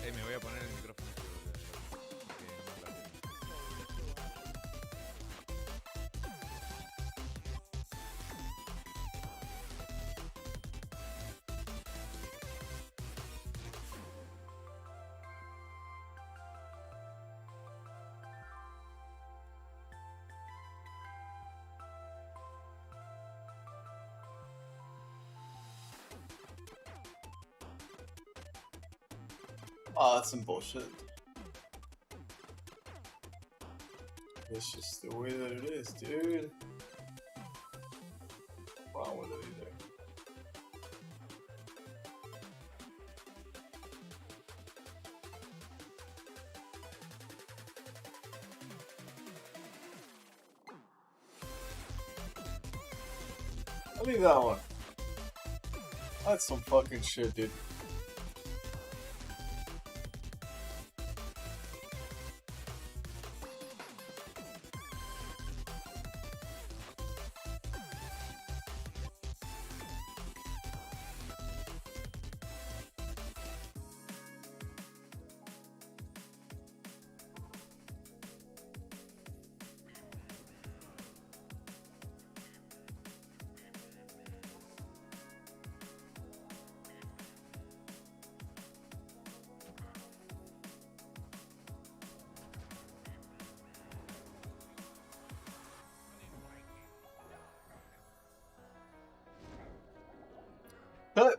Me voy a poner el micrófono. Oh, that's some bullshit. It's just the way that it is, dude. What's wrong with it either? I'll leave that one. That's some fucking shit, dude.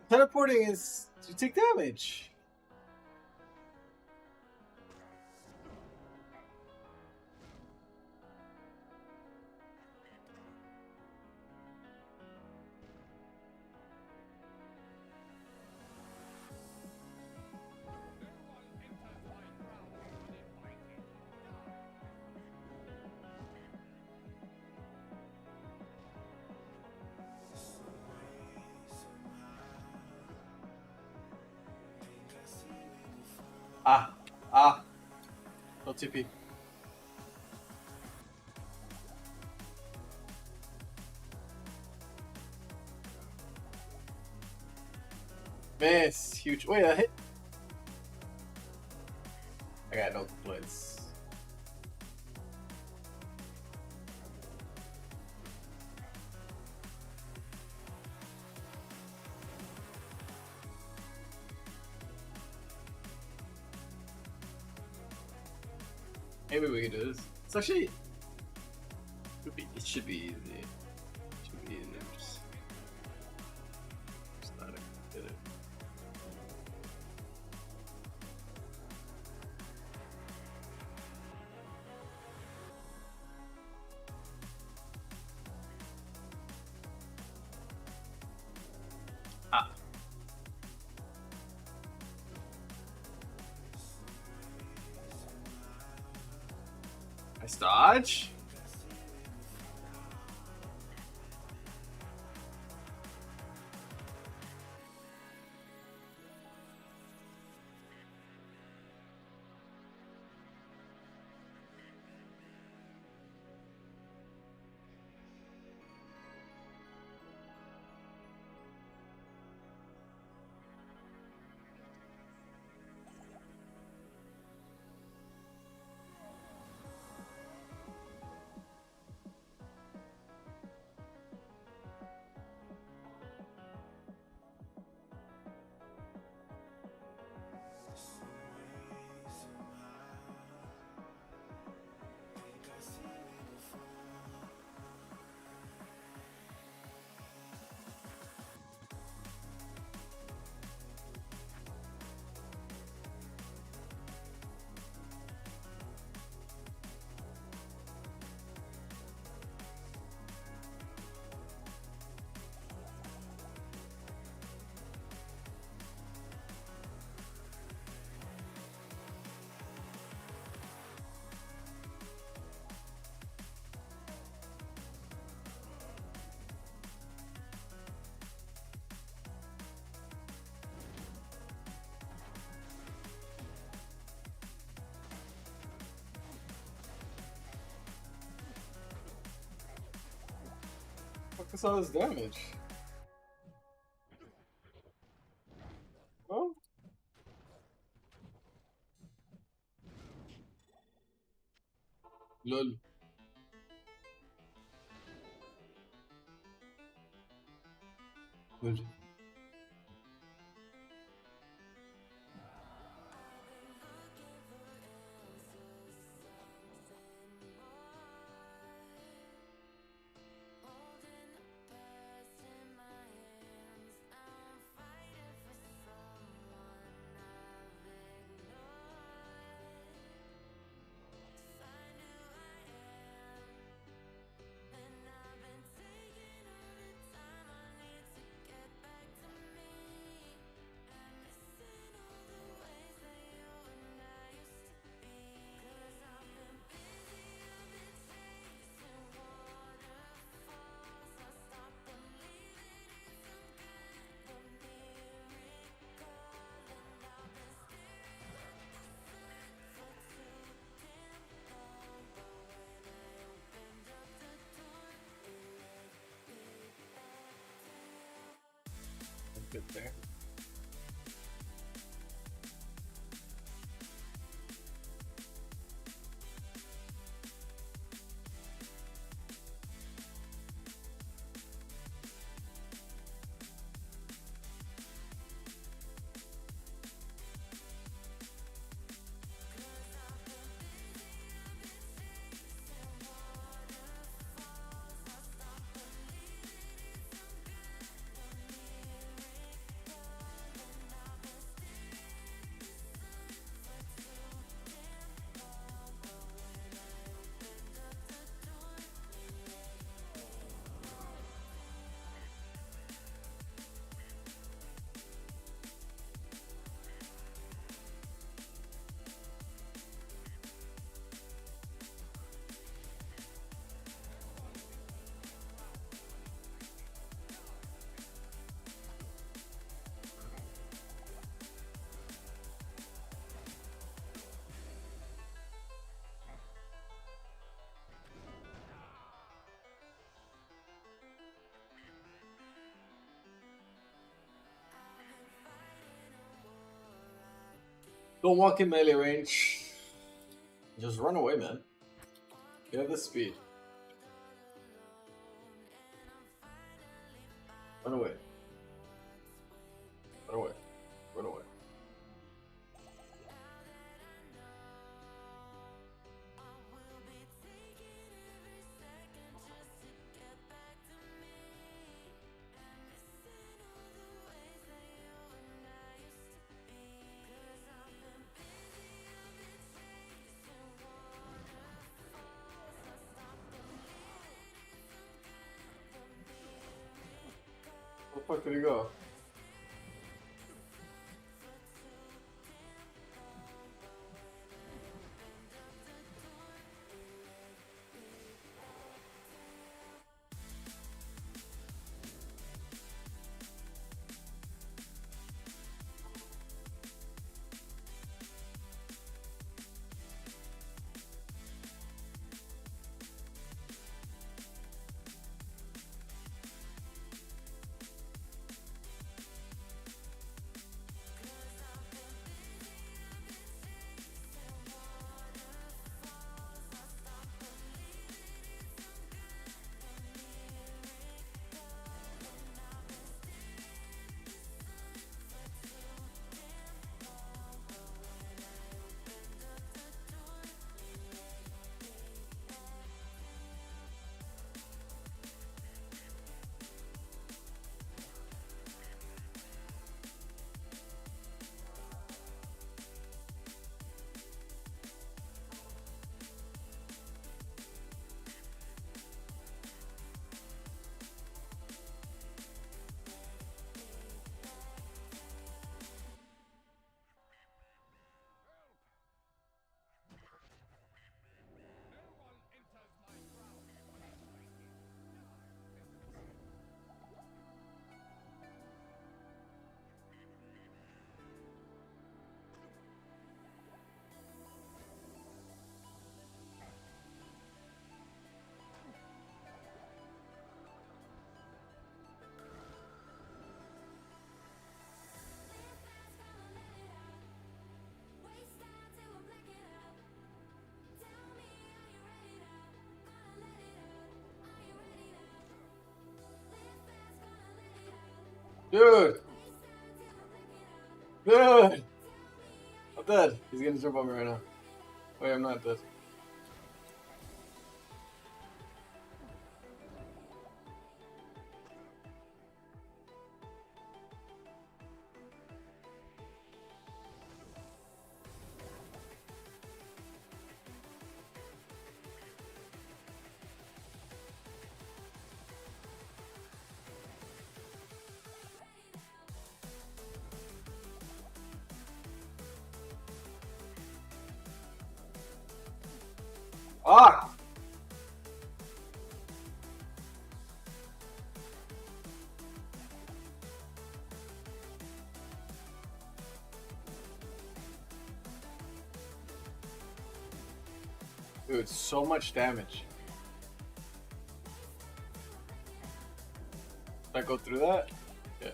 Teleporting is you take damage. Ah, no TP. Miss, huge. Wait, I hit. I got no complaints. Maybe we can do this. It's actually. It should be easy. It should be easy. Just not get it. Ah. Nice dodge. Fuck is all this damage? Oh? Lol. Lol. Good there. Don't walk in melee range. Just run away, man. You have the speed. Run away. Run away. Run away. Where the fuck did he go? Dude! Dude! I'm dead. He's gonna jump on me right now. Wait, I'm not dead. Ah! Dude, so much damage. Did I go through that? Yeah.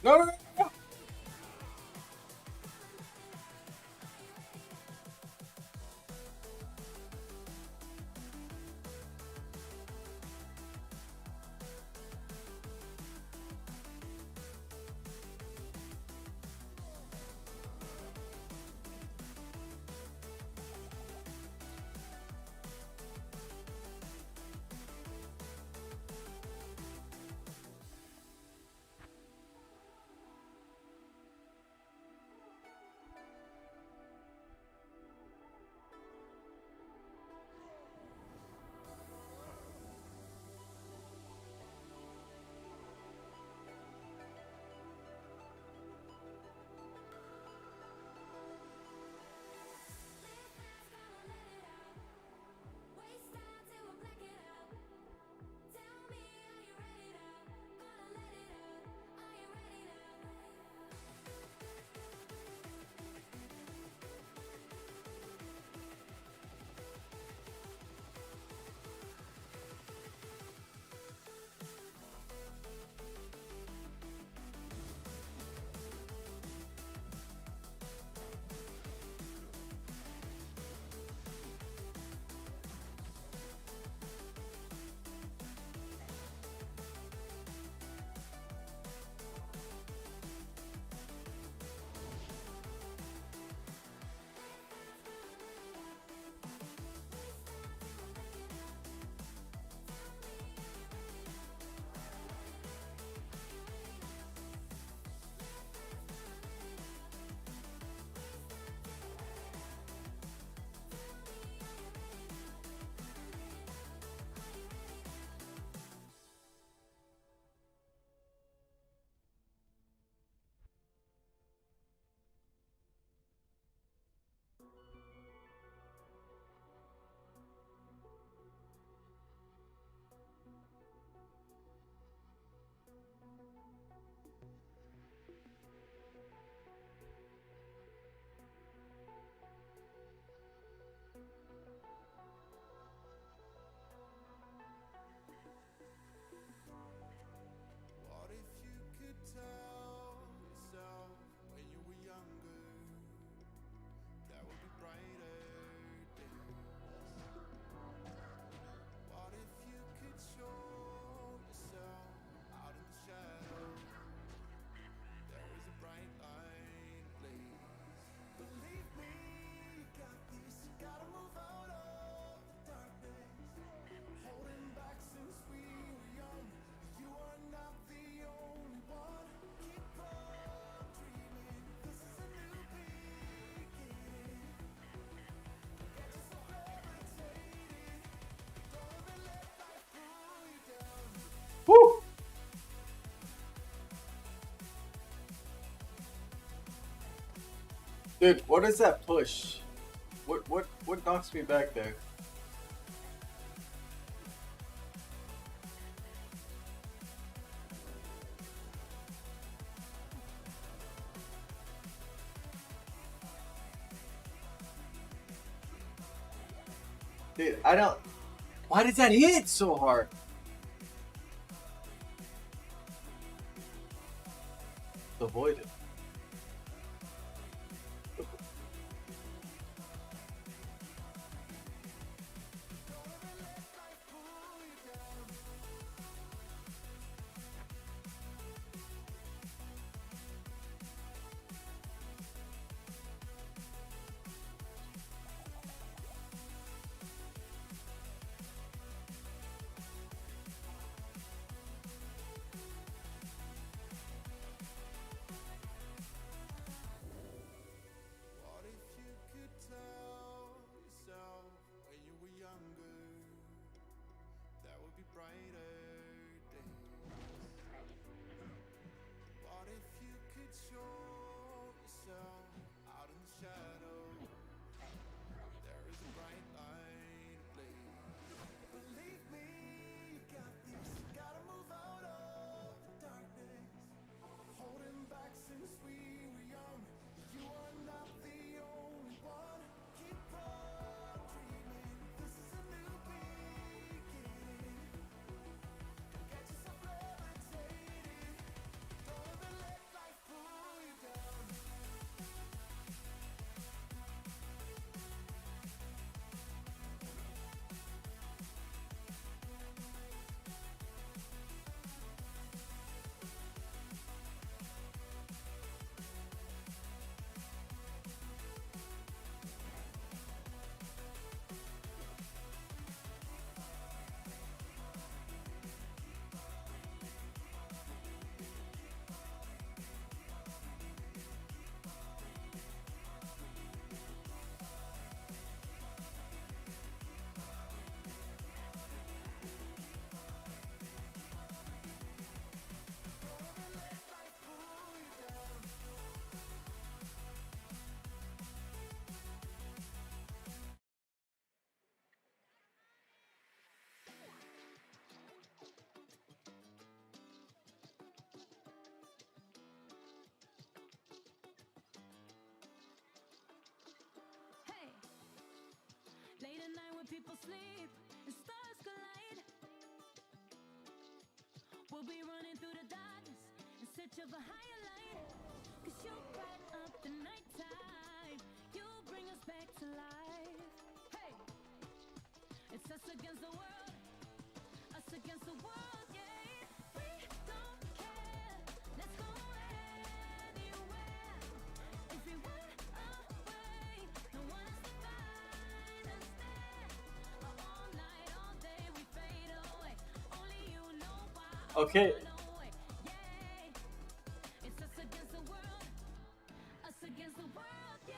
No, no, no, no! Dude, what is that push? What knocks me back there? Dude, I don't. Why did that hit so hard? Avoid it. What if you could tell yourself when you were younger there would be brighter days? What if you could show yourself out in the shadows? There is a bright light ablaze. Believe me, you got this. Gotta move out of the darkness. Holding back since we were young. You are not the only one. Keep on dreaming. This is a new beginning. Get yourself levitating. Don't ever let life pull you down. Hey, late at night when people sleep and stars collide, we'll be running through the darkness in search of a higher light. 'Cause you bright up the nighttime, you bring us back to life. Hey, it's us against the world, us against the world, yeah. We don't care, let's go anywhere. If we run away, no one has to find us there. All night, all day, we fade away. Only you know why I Okay. run away. Yeah, it's us against the world, us against the world, yeah.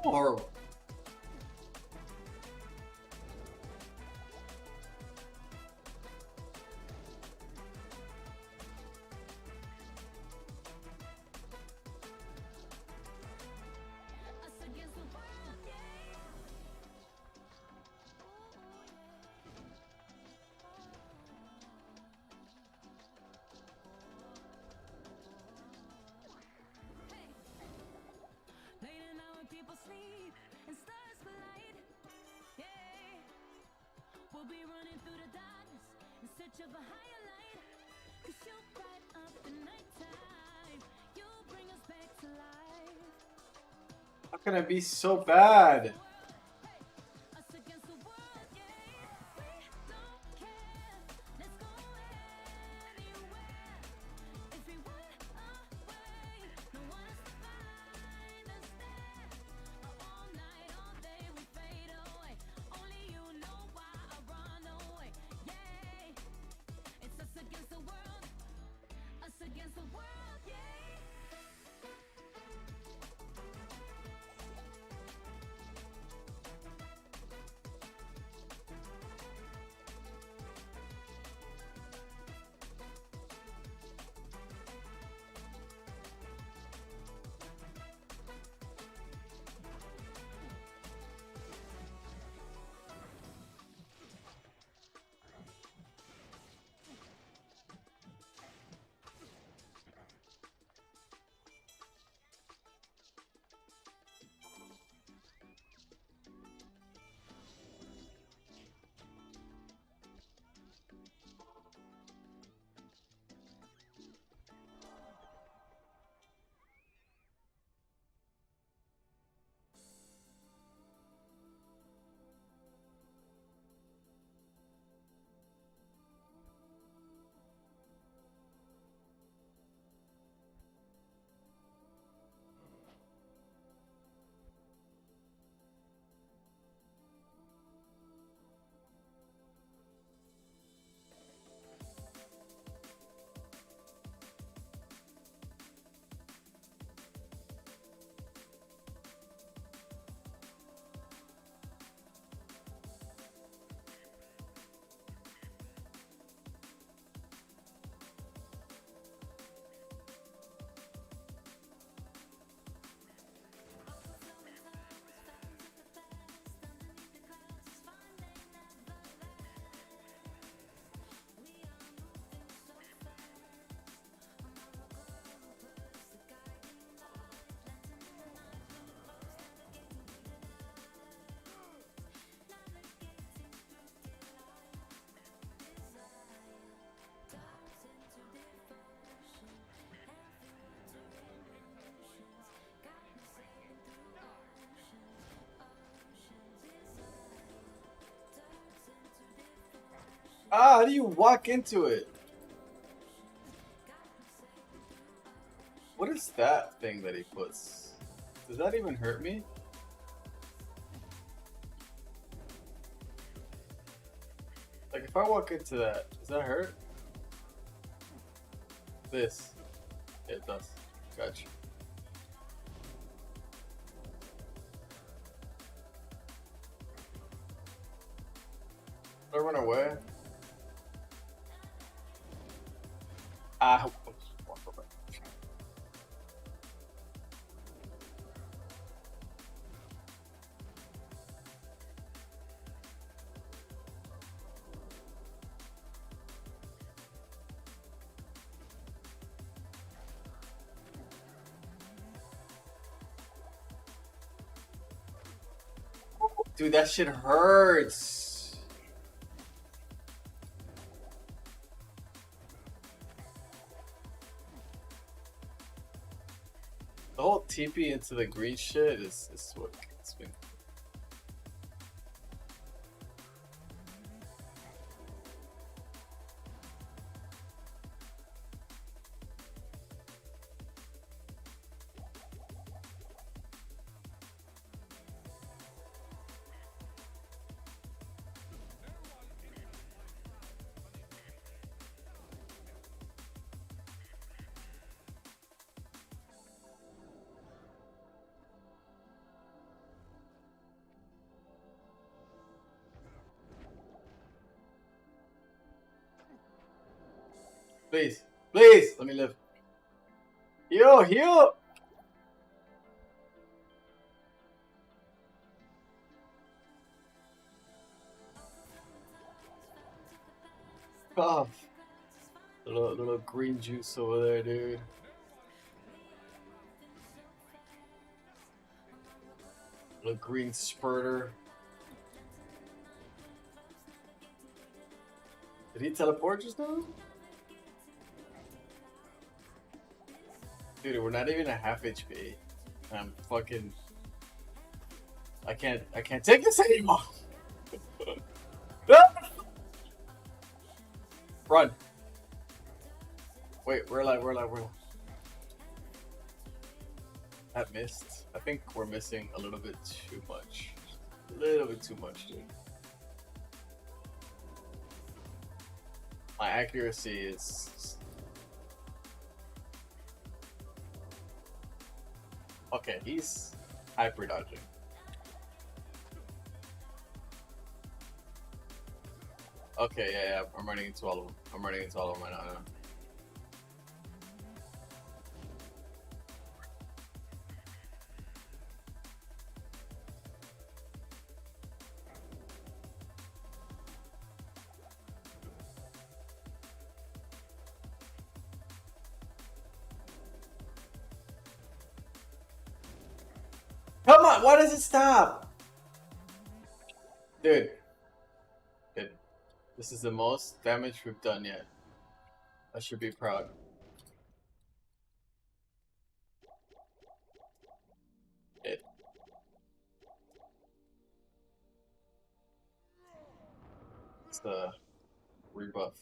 Horrible. Us against the world, yeah. Hey, late at night when people sleep and stars collide, yeah, we'll be running through the darkness in search of a higher light. 'Cause you bright up the nighttime, you bring us back to life. How can I be so bad? Us against the world, yeah. We don't care, let's go anywhere. If we run away, no one has to find us there. All night, all day, we fade away. Only you know why I run away. Yeah, it's us against the world, us against the world, yeah. Ah, how do you walk into it? What is that thing that he puts? Does that even hurt me? Like if I walk into that, does that hurt? This. It does. Gotcha. Did I run away? Ah. Dude, that shit hurts. The whole TP into the green shit is what gets me. Please, please, let me live. Heal, heal. Oh, little green juice over there, dude. Little green spurter. Did he teleport just now? Dude, we're not even at half HP. I'm fucking. I can't take this anymore. Run. Wait, we're alive. That missed. I think we're missing a little bit too much. A little bit too much, dude. My accuracy is. Okay, he's hyper dodging. Okay, yeah, I'm running into all of them. I'm running into all of them right now. Come on, why does it stop? Dude. This is the most damage we've done yet. I should be proud. It's the rebuff.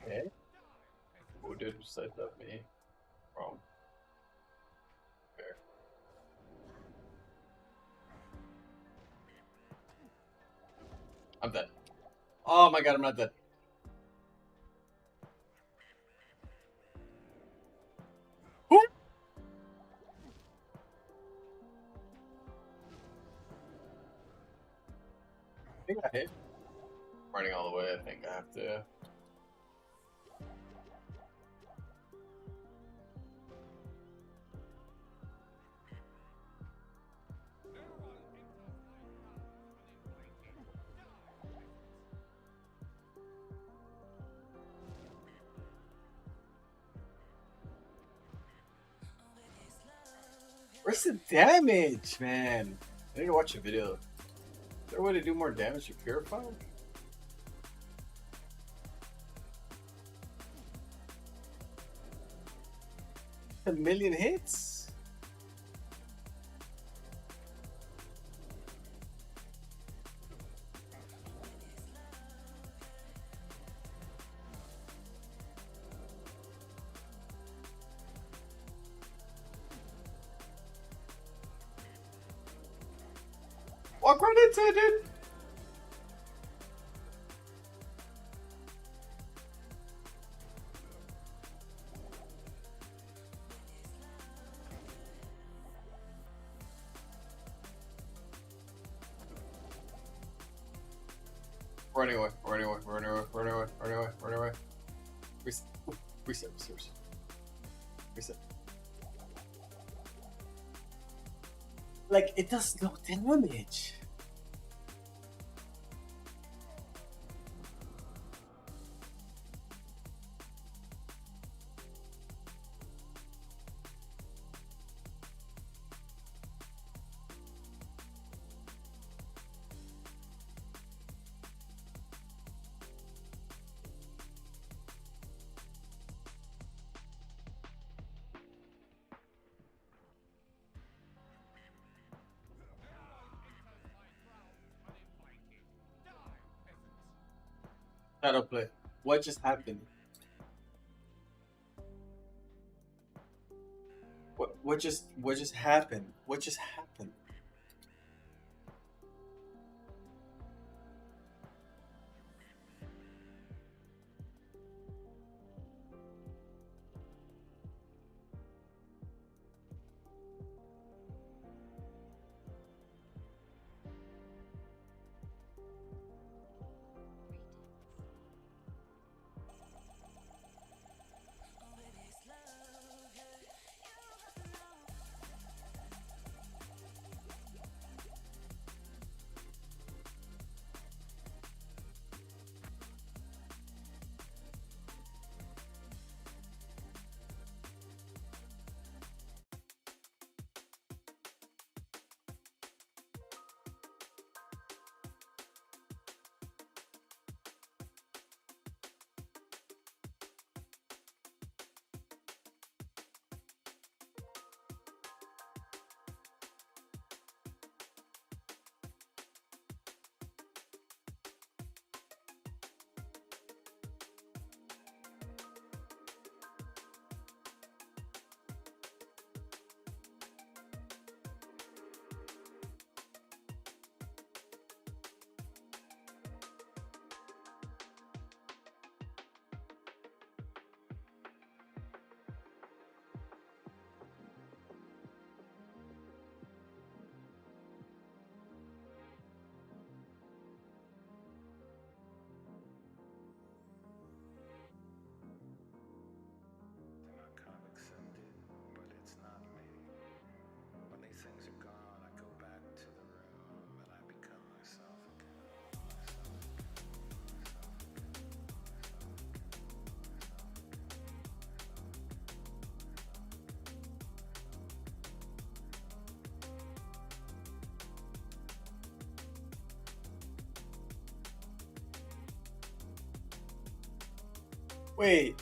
Okay. Who did set up me? Wrong. Fair. I'm dead. Oh my god, I'm not dead. Who? I think I hit. Running all the way, I think I have to. Where's the damage, man? I need to watch a video. Is there a way to do more damage to Purify? 1,000,000 hits? Walk right into it, dude. Running away, running away, running away, running away, running away, running away. Reset, reset, reset, reset. Reset. Like, it does no damage. Shadow play. What just happened? What just happened? What just happened? Wait.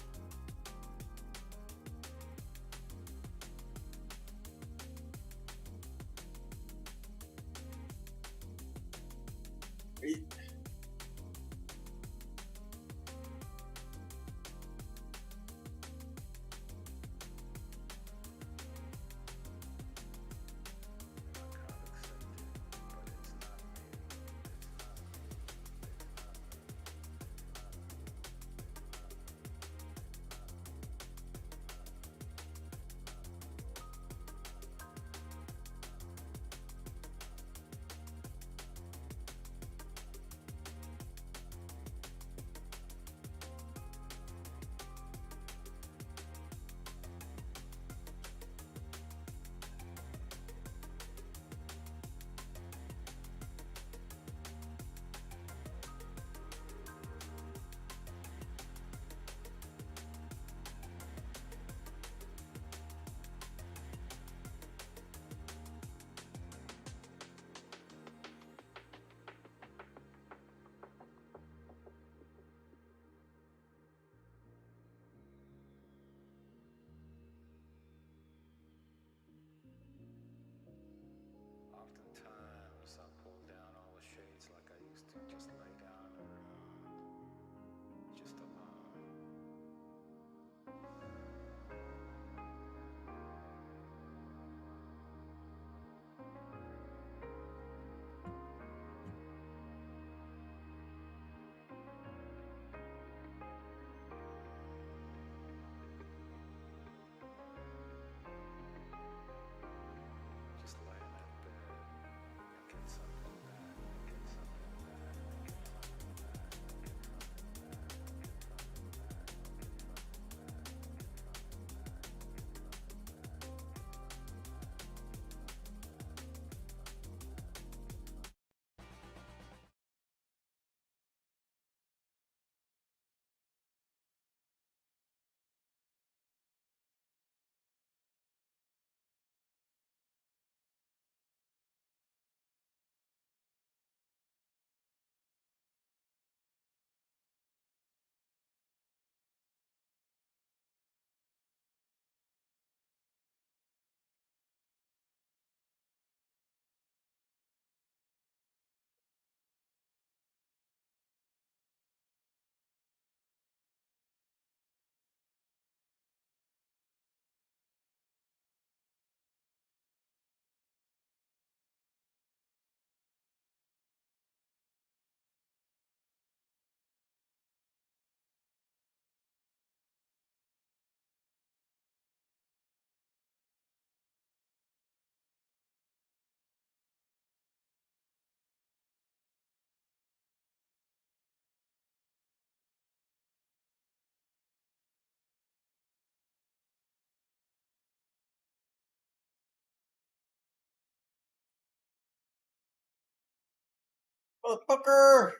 Motherfucker!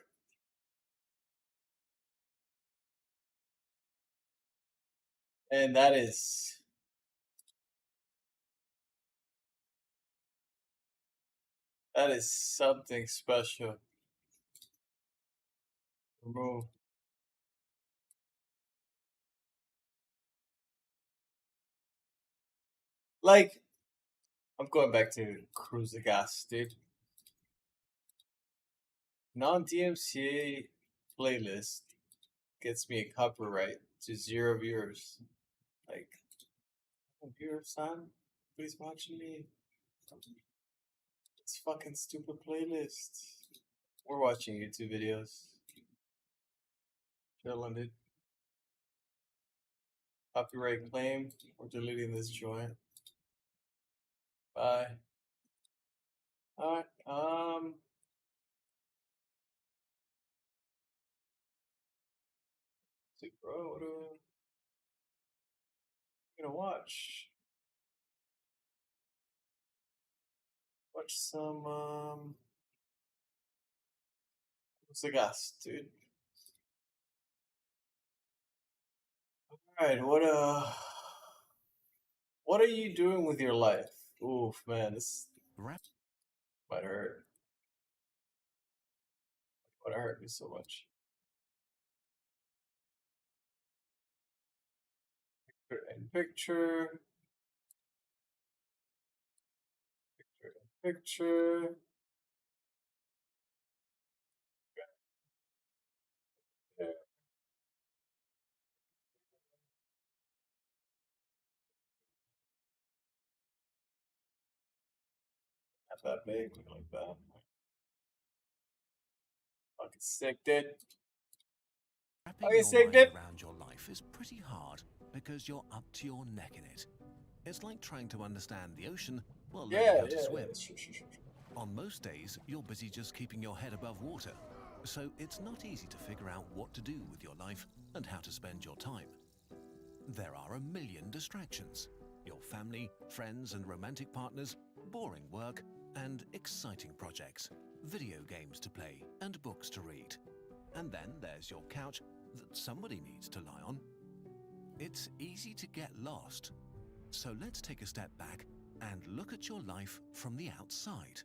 And that is something special. Remove. Like, I'm going back to Cruise the Gas, dude. Non-DMCA playlist gets me a copyright to 0 viewers. Like, viewers, son, please watching me. It's fucking stupid playlist. We're watching YouTube videos. Chilling, dude. Copyright claim. We're deleting this joint. Bye. Alright, see, bro, what are we gonna watch? Watch some, what's the gas, dude? Alright, what are you doing with your life? Oof, man, this might hurt. Might hurt me so much. Picture. Picture. Yeah. Not that big, like that. Fucking sick, dude. Wrapping Okay, your sick, mind dude. around your life is pretty hard because you're up to your neck in it. It's like trying to understand the ocean while learning Yeah, how to swim. Sure. On most days, you're busy just keeping your head above water, so it's not easy to figure out what to do with your life and how to spend your time. There are a million distractions: your family, friends and romantic partners, boring work, and exciting projects, video games to play and books to read. And then there's your couch that somebody needs to lie on. It's easy to get lost. So let's take a step back and look at your life from the outside.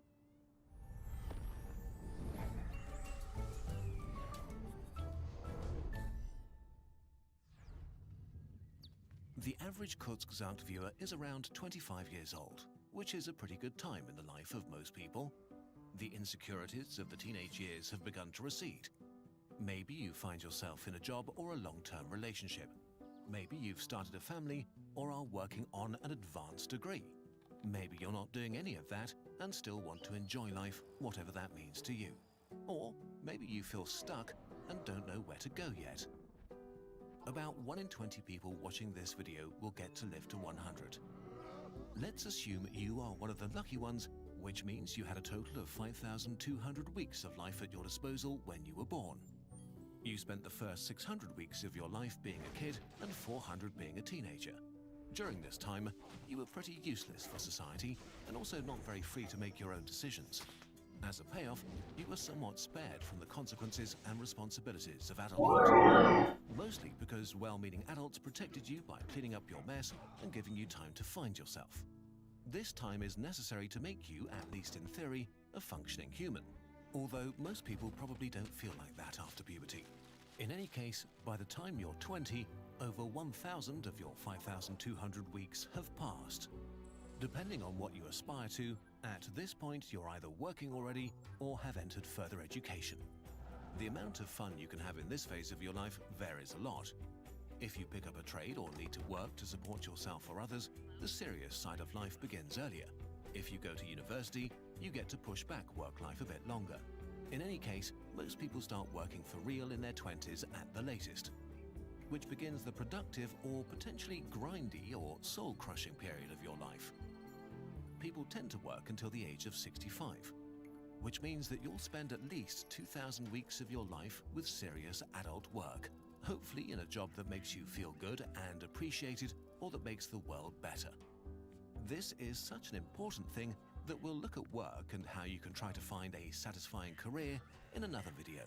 The average Kurzgesagt viewer is around 25 years old, which is a pretty good time in the life of most people. The insecurities of the teenage years have begun to recede. Maybe you find yourself in a job or a long-term relationship. Maybe you've started a family or are working on an advanced degree. Maybe you're not doing any of that and still want to enjoy life, whatever that means to you. Or maybe you feel stuck and don't know where to go yet. About 1 in 20 people watching this video will get to live to 100. Let's assume you are one of the lucky ones, which means you had a total of 5,200 weeks of life at your disposal when you were born. You spent the first 600 weeks of your life being a kid and 400 being a teenager. During this time, you were pretty useless for society and also not very free to make your own decisions. As a payoff, you were somewhat spared from the consequences and responsibilities of adulthood. Mostly because well-meaning adults protected you by cleaning up your mess and giving you time to find yourself. This time is necessary to make you, at least in theory, a functioning human. Although most people probably don't feel like that after puberty. In any case, by the time you're 20, over 1,000 of your 5,200 weeks have passed. Depending on what you aspire to, at this point you're either working already or have entered further education. The amount of fun you can have in this phase of your life varies a lot. If you pick up a trade or need to work to support yourself or others, the serious side of life begins earlier. If you go to university, you get to push back work life a bit longer. In any case, most people start working for real in their 20s at the latest, which begins the productive or potentially grindy or soul-crushing period of your life. People tend to work until the age of 65, which means that you'll spend at least 2,000 weeks of your life with serious adult work, hopefully in a job that makes you feel good and appreciated or that makes the world better. This is such an important thing that we'll look at work and how you can try to find a satisfying career in another video.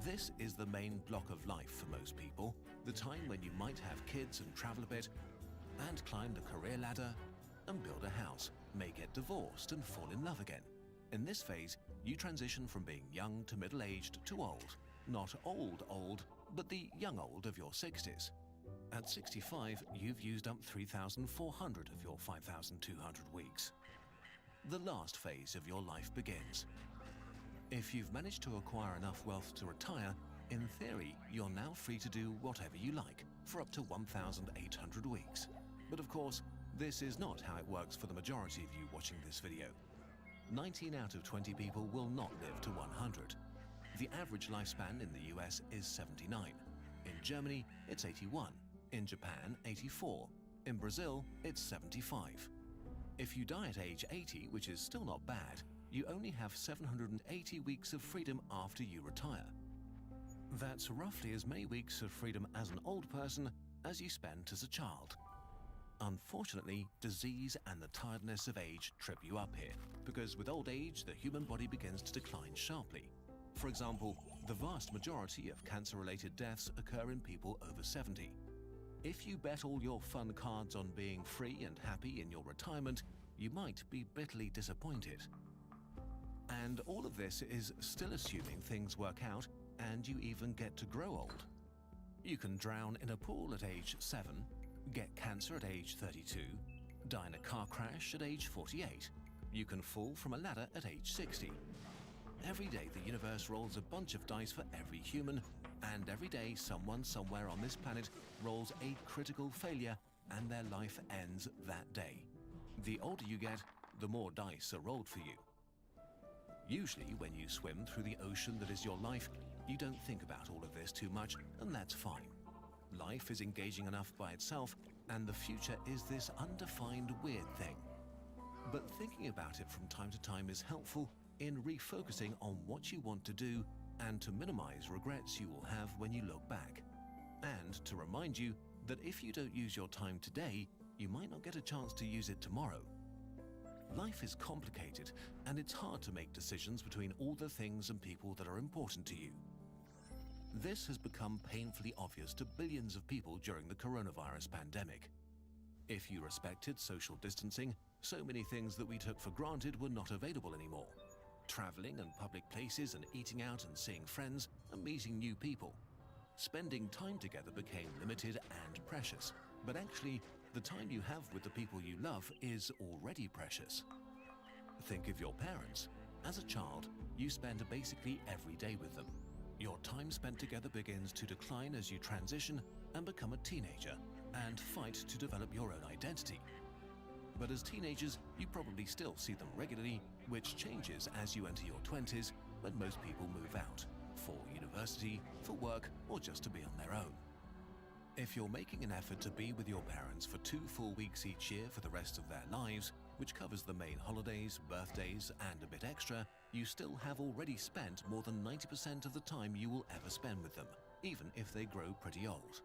This is the main block of life for most people, the time when you might have kids and travel a bit, and climb the career ladder, and build a house, may get divorced and fall in love again. In this phase, you transition from being young to middle-aged to old. Not old, but the young old of your 60s. At 65, you've used up 3,400 of your 5,200 weeks. The last phase of your life begins. If you've managed to acquire enough wealth to retire, in theory, you're now free to do whatever you like for up to 1,800 weeks. But of course, this is not how it works for the majority of you watching this video. 19 out of 20 people will not live to 100. The average lifespan in the US is 79. In Germany, it's 81. In Japan, 84. In Brazil, it's 75. If you die at age 80, which is still not bad, you only have 780 weeks of freedom after you retire. That's roughly as many weeks of freedom as an old person as you spent as a child. Unfortunately, disease and the tiredness of age trip you up here, because with old age, the human body begins to decline sharply. For example, the vast majority of cancer-related deaths occur in people over 70. If you bet all your fun cards on being free and happy in your retirement, you might be bitterly disappointed. And all of this is still assuming things work out and you even get to grow old. You can drown in a pool at age 7, get cancer at age 32, die in a car crash at age 48. You can fall from a ladder at age 60. Every day the universe rolls a bunch of dice for every human, and every day someone somewhere on this planet rolls a critical failure and their life ends that day. The older you get, the more dice are rolled for you. Usually when you swim through the ocean that is your life, you don't think about all of this too much, and that's fine. Life is engaging enough by itself, and the future is this undefined weird thing. But thinking about it from time to time is helpful in refocusing on what you want to do and to minimize regrets you will have when you look back. And to remind you that if you don't use your time today, you might not get a chance to use it tomorrow. Life is complicated, and it's hard to make decisions between all the things and people that are important to you. This has become painfully obvious to billions of people during the coronavirus pandemic. If you respected social distancing, so many things that we took for granted were not available anymore. Traveling and public places and eating out and seeing friends and meeting new people. Spending time together became limited and precious, but actually, the time you have with the people you love is already precious. Think of your parents. As a child, you spend basically every day with them. Your time spent together begins to decline as you transition and become a teenager and fight to develop your own identity. But as teenagers, you probably still see them regularly, which changes as you enter your 20s when most people move out, for university, for work, or just to be on their own. If you're making an effort to be with your parents for 2 full weeks each year for the rest of their lives, which covers the main holidays, birthdays, and a bit extra, you still have already spent more than 90% of the time you will ever spend with them, even if they grow pretty old.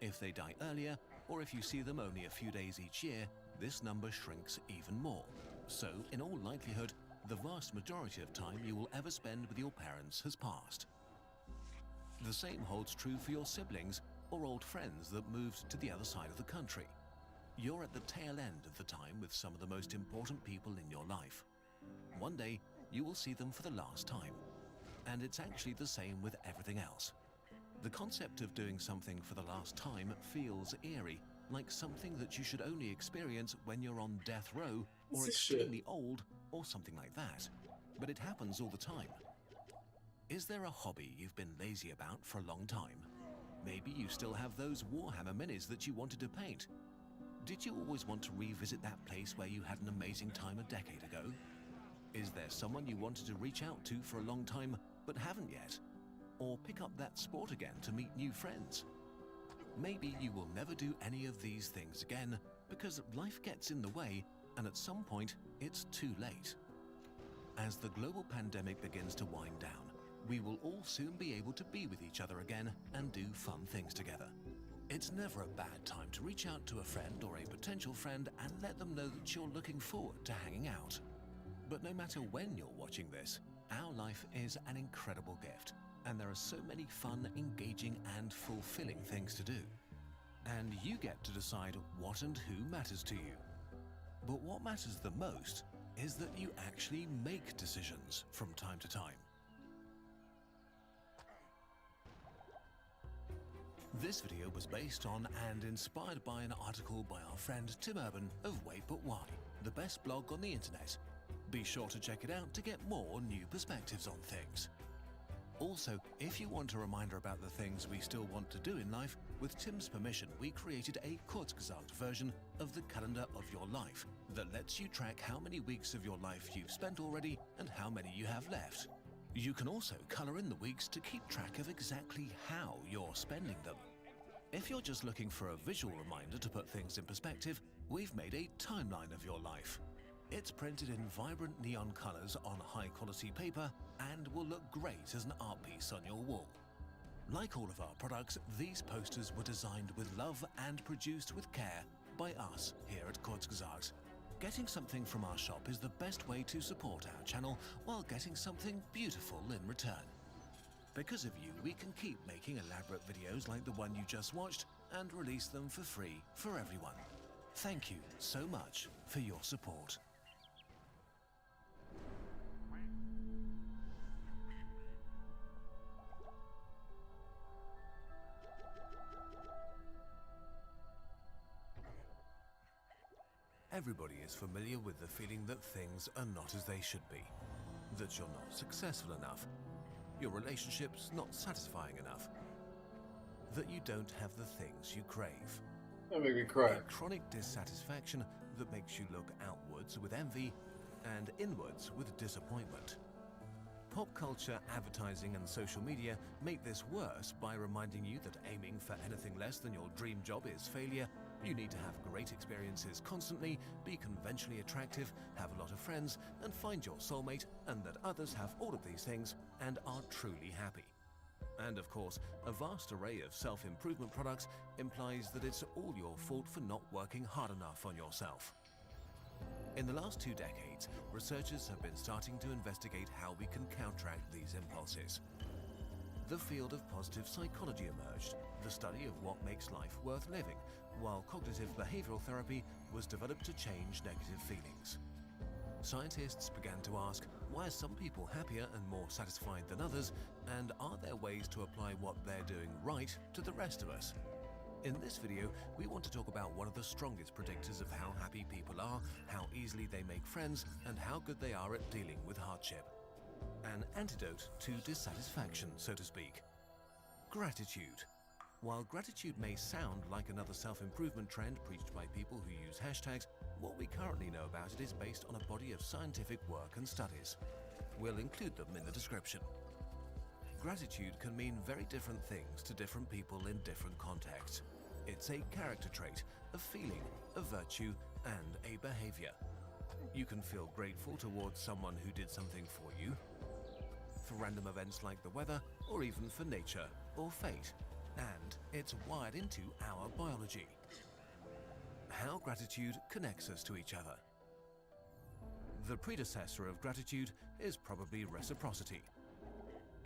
If they die earlier, or if you see them only a few days each year, this number shrinks even more. So, in all likelihood, the vast majority of time you will ever spend with your parents has passed. The same holds true for your siblings or old friends that moved to the other side of the country. You're at the tail end of the time with some of the most important people in your life. One day, you will see them for the last time. And it's actually the same with everything else. The concept of doing something for the last time feels eerie, like something that you should only experience when you're on death row or This is shit. extremely old or something like that. But it happens all the time. Is there a hobby you've been lazy about for a long time? Maybe you still have those Warhammer minis that you wanted to paint. Did you always want to revisit that place where you had an amazing time a decade ago? Is there someone you wanted to reach out to for a long time but haven't yet? Or pick up that sport again to meet new friends? Maybe you will never do any of these things again because life gets in the way and at some point it's too late. As the global pandemic begins to wind down, we will all soon be able to be with each other again and do fun things together. It's never a bad time to reach out to a friend or a potential friend and let them know that you're looking forward to hanging out. But no matter when you're watching this, our life is an incredible gift, and there are so many fun, engaging, and fulfilling things to do. And you get to decide what and who matters to you. But what matters the most is that you actually make decisions from time to time. This video was based on and inspired by an article by our friend Tim Urban of Wait But Why, the best blog on the internet. Be sure to check it out to get more new perspectives on things. Also, if you want a reminder about the things we still want to do in life, with Tim's permission, we created a Kurzgesagt version of the calendar of your life that lets you track how many weeks of your life you've spent already and how many you have left. You can also color in the weeks to keep track of exactly how you're spending them. If you're just looking for a visual reminder to put things in perspective, we've made a timeline of your life. It's printed in vibrant neon colors on high-quality paper and will look great as an art piece on your wall. Like all of our products, these posters were designed with love and produced with care by us here at Kurzgesagt. Getting something from our shop is the best way to support our channel while getting something beautiful in return. Because of you, we can keep making elaborate videos like the one you just watched and release them for free for everyone. Thank you so much for your support. Everybody is familiar with the feeling that things are not as they should be, that you're not successful enough, your relationship's not satisfying enough, that you don't have the things you crave. That made me cry. A chronic dissatisfaction that makes you look outwards with envy and inwards with disappointment. Pop culture, advertising, and social media make this worse by reminding you that aiming for anything less than your dream job is failure. You need to have great experiences constantly, be conventionally attractive, have a lot of friends, and find your soulmate, and that others have all of these things and are truly happy. And of course, a vast array of self-improvement products implies that it's all your fault for not working hard enough on yourself. In the last 2 decades, researchers have been starting to investigate how we can counteract these impulses. The field of positive psychology emerged, the study of what makes life worth living, while cognitive behavioral therapy was developed to change negative feelings. Scientists began to ask, why are some people happier and more satisfied than others, and are there ways to apply what they're doing right to the rest of us? In this video, we want to talk about one of the strongest predictors of how happy people are, how easily they make friends, and how good they are at dealing with hardship. An antidote to dissatisfaction, so to speak. Gratitude. While gratitude may sound like another self-improvement trend preached by people who use hashtags, what we currently know about it is based on a body of scientific work and studies. We'll include them in the description. Gratitude can mean very different things to different people in different contexts. It's a character trait, a feeling, a virtue, and a behavior. You can feel grateful towards someone who did something for you, for random events like the weather, or even for nature or fate. And it's wired into our biology. How gratitude connects us to each other. The predecessor of gratitude is probably reciprocity.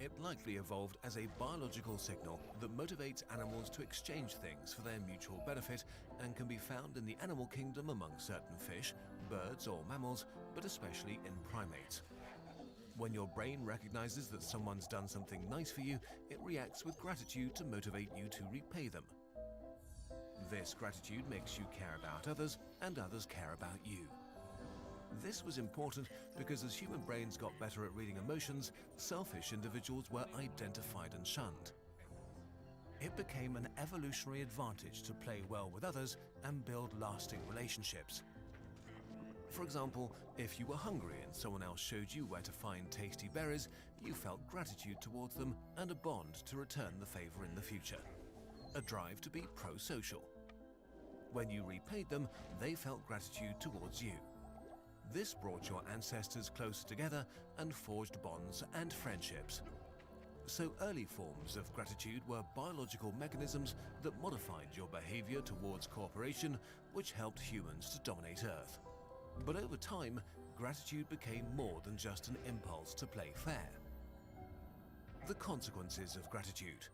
It likely evolved as a biological signal that motivates animals to exchange things for their mutual benefit and can be found in the animal kingdom among certain fish, birds, or mammals, but especially in primates. When your brain recognizes that someone's done something nice for you, it reacts with gratitude to motivate you to repay them. This gratitude makes you care about others, and others care about you. This was important because as human brains got better at reading emotions, selfish individuals were identified and shunned. It became an evolutionary advantage to play well with others and build lasting relationships. For example, if you were hungry and someone else showed you where to find tasty berries, you felt gratitude towards them and a bond to return the favor in the future. A drive to be pro-social. When you repaid them, they felt gratitude towards you. This brought your ancestors closer together and forged bonds and friendships. So early forms of gratitude were biological mechanisms that modified your behavior towards cooperation, which helped humans to dominate Earth. But over time, gratitude became more than just an impulse to play fair. The consequences of gratitude.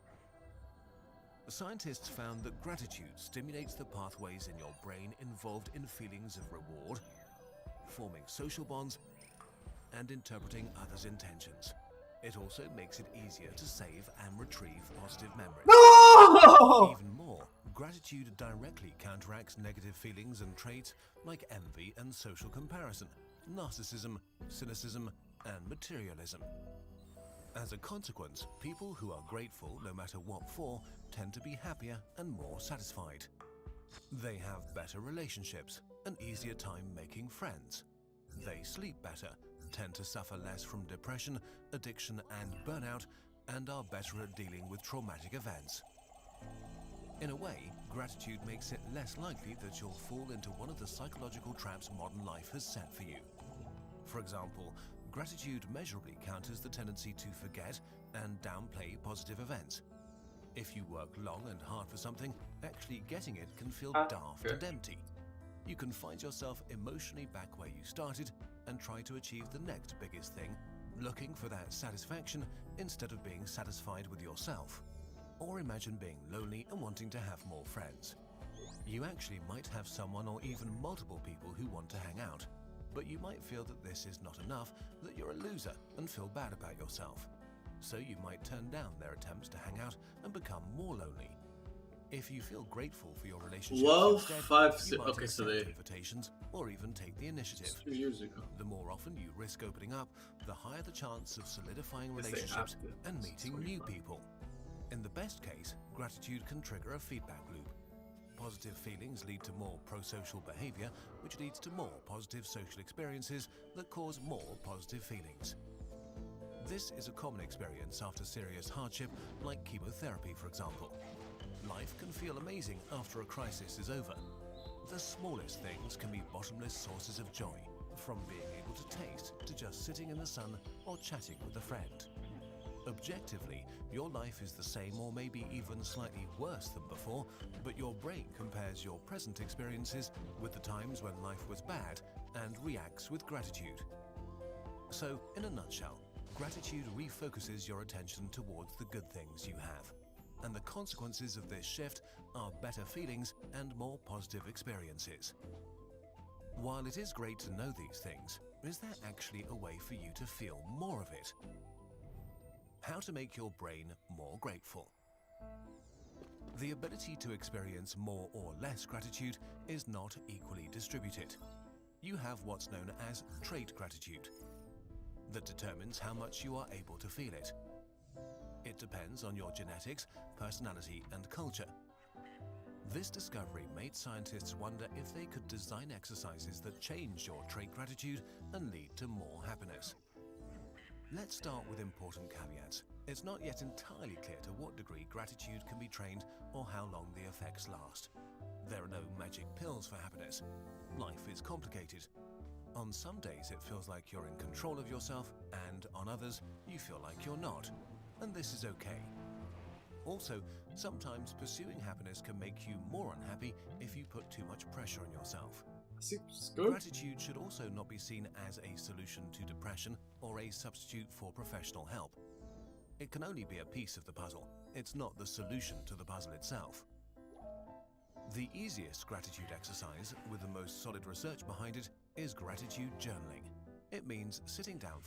Scientists found that gratitude stimulates the pathways in your brain involved in feelings of reward, forming social bonds, and interpreting others' intentions. It also makes it easier to save and retrieve positive memories. No! Even more, gratitude directly counteracts negative feelings and traits like envy and social comparison, narcissism, cynicism, and materialism. As a consequence, people who are grateful no matter what for tend to be happier and more satisfied. They have better relationships, an easier time making friends. They sleep better, tend to suffer less from depression, addiction, and burnout, and are better at dealing with traumatic events. In a way, gratitude makes it less likely that you'll fall into one of the psychological traps modern life has set for you. For example, gratitude measurably counters the tendency to forget and downplay positive events. If you work long and hard for something, actually getting it can feel daft and empty. You can find yourself emotionally back where you started and try to achieve the next biggest thing, looking for that satisfaction instead of being satisfied with yourself. Or imagine being lonely and wanting to have more friends. You actually might have someone or even multiple people who want to hang out, but you might feel that this is not enough, that you're a loser and feel bad about yourself. So you might turn down their attempts to hang out and become more lonely. If you feel grateful for your relationship instead, you might accept invitations or even take the initiative. 2 years ago. The more often you risk opening up, the higher the chance of solidifying relationships and meeting new people. In the best case, gratitude can trigger a feedback loop. Positive feelings lead to more pro-social behavior, which leads to more positive social experiences that cause more positive feelings. This is a common experience after serious hardship, like chemotherapy, for example. Life can feel amazing after a crisis is over. The smallest things can be bottomless sources of joy, from being able to taste to just sitting in the sun or chatting with a friend. Objectively, your life is the same or maybe even slightly worse than before, but your brain compares your present experiences with the times when life was bad and reacts with gratitude. So, in a nutshell, gratitude refocuses your attention towards the good things you have. And the consequences of this shift are better feelings and more positive experiences. While it is great to know these things, is there actually a way for you to feel more of it? How to make your brain more grateful. The ability to experience more or less gratitude is not equally distributed. You have what's known as trait gratitude that determines how much you are able to feel it. It depends on your genetics, personality, and culture. This discovery made scientists wonder if they could design exercises that change your trait gratitude and lead to more happiness. Let's start with important caveats. It's not yet entirely clear to what degree gratitude can be trained or how long the effects last. There are no magic pills for happiness. Life is complicated. On some days it feels like you're in control of yourself, and on others you feel like you're not. And this is okay. Also, sometimes pursuing happiness can make you more unhappy if you put too much pressure on yourself. Seems good. Gratitude should also not be seen as a solution to depression or a substitute for professional help. It can only be a piece of the puzzle. It's not the solution to the puzzle itself. The easiest gratitude exercise, with the most solid research behind it, is gratitude journaling. It means sitting down